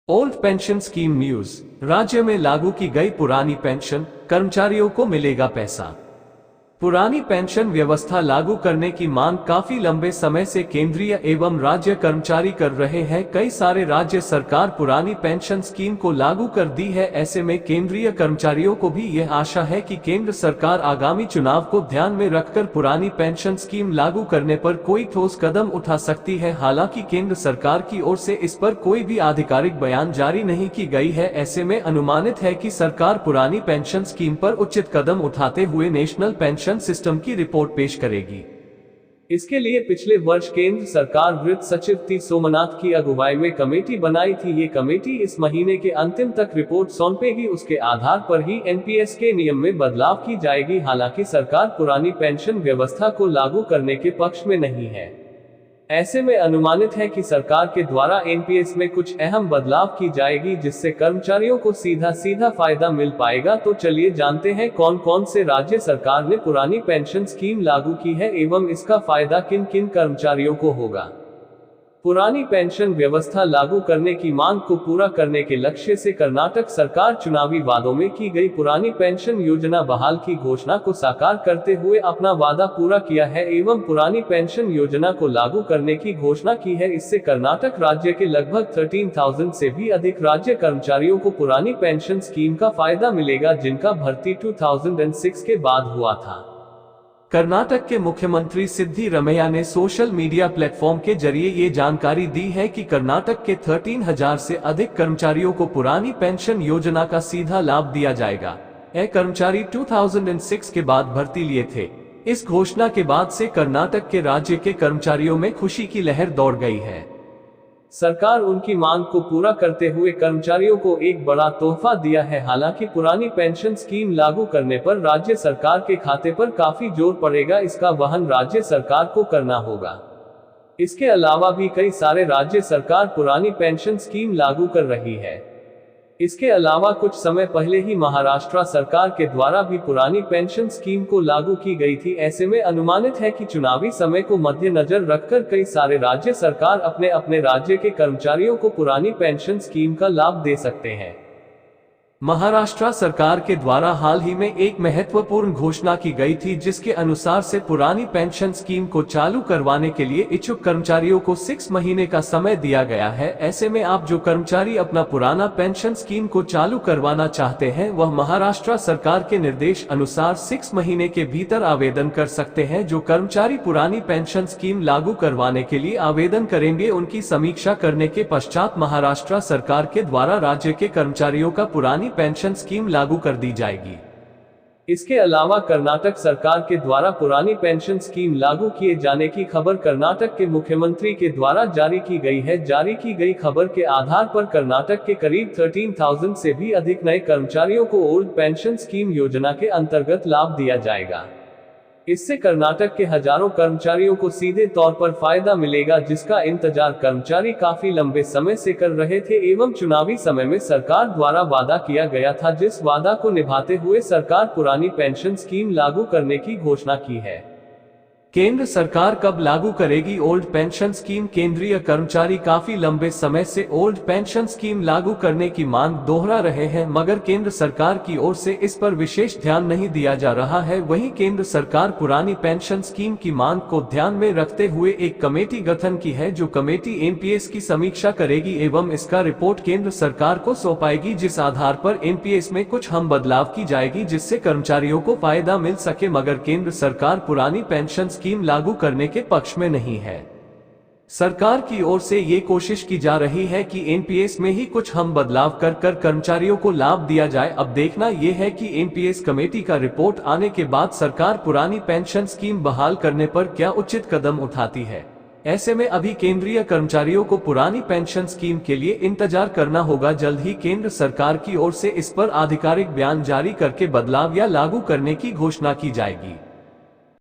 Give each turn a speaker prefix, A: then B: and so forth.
A: Old pension scheme news. राज्य में लागू की गई पुरानी पेंशन, कर्मचारियों को मिलेगा पैसा। पुरानी पेंशन व्यवस्था लागू करने की मांग काफी लंबे समय से केंद्रीय एवं राज्य कर्मचारी कर रहे हैं। कई सारे राज्य सरकार पुरानी पेंशन स्कीम को लागू कर दी है। ऐसे में केंद्रीय कर्मचारियों को भी यह आशा है कि केंद्र सरकार आगामी चुनाव को ध्यान में रखकर पुरानी पेंशन स्कीम लागू करने पर कोई ठोस कदम उठा सकती है। हालांकि केंद्र सरकार की ओर से इस पर कोई भी आधिकारिक बयान जारी नहीं की गई है। ऐसे में अनुमानित है कि सरकार पुरानी पेंशन स्कीम पर उचित कदम उठाते हुए नेशनल पेंशन सिस्टम की रिपोर्ट पेश करेगी। इसके लिए पिछले वर्ष केंद्र सरकार वित्त सचिव टी सोमनाथ की अगुवाई में कमेटी बनाई थी। ये कमेटी इस महीने के अंतिम तक रिपोर्ट सौंपेगी। उसके आधार पर ही एनपीएस के नियम में बदलाव की जाएगी। हालांकि सरकार पुरानी पेंशन व्यवस्था को लागू करने के पक्ष में नहीं है। ऐसे में अनुमानित है कि सरकार के द्वारा एनपीएस में कुछ अहम बदलाव की जाएगी, जिससे कर्मचारियों को सीधा फायदा मिल पाएगा। तो चलिए जानते हैं कौन कौन से राज्य सरकार ने पुरानी पेंशन स्कीम लागू की है एवं इसका फायदा किन किन कर्मचारियों को होगा। पुरानी पेंशन व्यवस्था लागू करने की मांग को पूरा करने के लक्ष्य से कर्नाटक सरकार चुनावी वादों में की गई पुरानी पेंशन योजना बहाल की घोषणा को साकार करते हुए अपना वादा पूरा किया है एवं पुरानी पेंशन योजना को लागू करने की घोषणा की है। इससे कर्नाटक राज्य के लगभग 13,000 से भी अधिक राज्य कर्मचारियों को पुरानी पेंशन स्कीम का फायदा मिलेगा, जिनका भर्ती 2006 के बाद हुआ था। कर्नाटक के मुख्यमंत्री सिद्धिरमैया ने सोशल मीडिया प्लेटफॉर्म के जरिए ये जानकारी दी है कि कर्नाटक के 13,000 से अधिक कर्मचारियों को पुरानी पेंशन योजना का सीधा लाभ दिया जाएगा। ये कर्मचारी 2006 के बाद भर्ती लिए थे। इस घोषणा के बाद से कर्नाटक के राज्य के कर्मचारियों में खुशी की लहर दौड़ गई है। सरकार उनकी मांग को पूरा करते हुए कर्मचारियों को एक बड़ा तोहफा दिया है। हालांकि पुरानी पेंशन स्कीम लागू करने पर राज्य सरकार के खाते पर काफी जोर पड़ेगा। इसका वहन राज्य सरकार को करना होगा। इसके अलावा भी कई सारे राज्य सरकार पुरानी पेंशन स्कीम लागू कर रही है। इसके अलावा कुछ समय पहले ही महाराष्ट्र सरकार के द्वारा भी पुरानी पेंशन स्कीम को लागू की गई थी। ऐसे में अनुमानित है कि चुनावी समय को मद्देनजर रखकर कई सारे राज्य सरकार अपने अपने राज्य के कर्मचारियों को पुरानी पेंशन स्कीम का लाभ दे सकते हैं। महाराष्ट्र सरकार के द्वारा हाल ही में एक महत्वपूर्ण घोषणा की गई थी, जिसके अनुसार से पुरानी पेंशन स्कीम को चालू करवाने के लिए इच्छुक कर्मचारियों को 6 महीने का समय दिया गया है। ऐसे में आप जो कर्मचारी अपना पुराना पेंशन स्कीम को चालू करवाना चाहते हैं, वह महाराष्ट्र सरकार के निर्देश अनुसार 6 महीने के भीतर आवेदन कर सकते हैं। जो कर्मचारी पुरानी पेंशन स्कीम लागू करवाने के लिए आवेदन करेंगे, उनकी समीक्षा करने के पश्चात महाराष्ट्र सरकार के द्वारा राज्य के कर्मचारियों का पुरानी पेंशन स्कीम लागू कर दी जाएगी। इसके अलावा कर्नाटक सरकार के द्वारा पुरानी पेंशन स्कीम लागू किए जाने की खबर कर्नाटक के मुख्यमंत्री के द्वारा जारी की गई है। जारी की गई खबर के आधार पर कर्नाटक के करीब 13,000 से भी अधिक नए कर्मचारियों को ओल्ड पेंशन स्कीम योजना के अंतर्गत लाभ दिया जाएगा। इससे कर्नाटक के हजारों कर्मचारियों को सीधे तौर पर फायदा मिलेगा, जिसका इंतजार कर्मचारी काफी लंबे समय से कर रहे थे एवं चुनावी समय में सरकार द्वारा वादा किया गया था, जिस वादा को निभाते हुए सरकार पुरानी पेंशन स्कीम लागू करने की घोषणा की है। केंद्र सरकार कब लागू करेगी ओल्ड पेंशन स्कीम? केंद्रीय कर्मचारी काफी लंबे समय से ओल्ड पेंशन स्कीम लागू करने की मांग दोहरा रहे हैं, मगर केंद्र सरकार की ओर से इस पर विशेष ध्यान नहीं दिया जा रहा है। वहीं केंद्र सरकार पुरानी पेंशन स्कीम की मांग को ध्यान में रखते हुए एक कमेटी गठन की है, जो कमेटी एनपीएस की समीक्षा करेगी एवं इसका रिपोर्ट केंद्र सरकार को सौंपाएगी, जिस आधार पर एनपीएस में कुछ अहम बदलाव की जाएगी, जिससे कर्मचारियों को फायदा मिल सके। मगर केंद्र सरकार पुरानी पेंशन स्कीम लागू करने के पक्ष में नहीं है। सरकार की ओर से ये कोशिश की जा रही है कि एनपीएस में ही कुछ हम बदलाव कर कर्मचारियों को लाभ दिया जाए। अब देखना यह है कि एनपीएस कमेटी का रिपोर्ट आने के बाद सरकार पुरानी पेंशन स्कीम बहाल करने पर क्या उचित कदम उठाती है। ऐसे में अभी केंद्रीय कर्मचारियों को पुरानी पेंशन स्कीम के लिए इंतजार करना होगा। जल्द ही केंद्र सरकार की ओर से इस पर आधिकारिक बयान जारी करके बदलाव या लागू करने की घोषणा की जाएगी।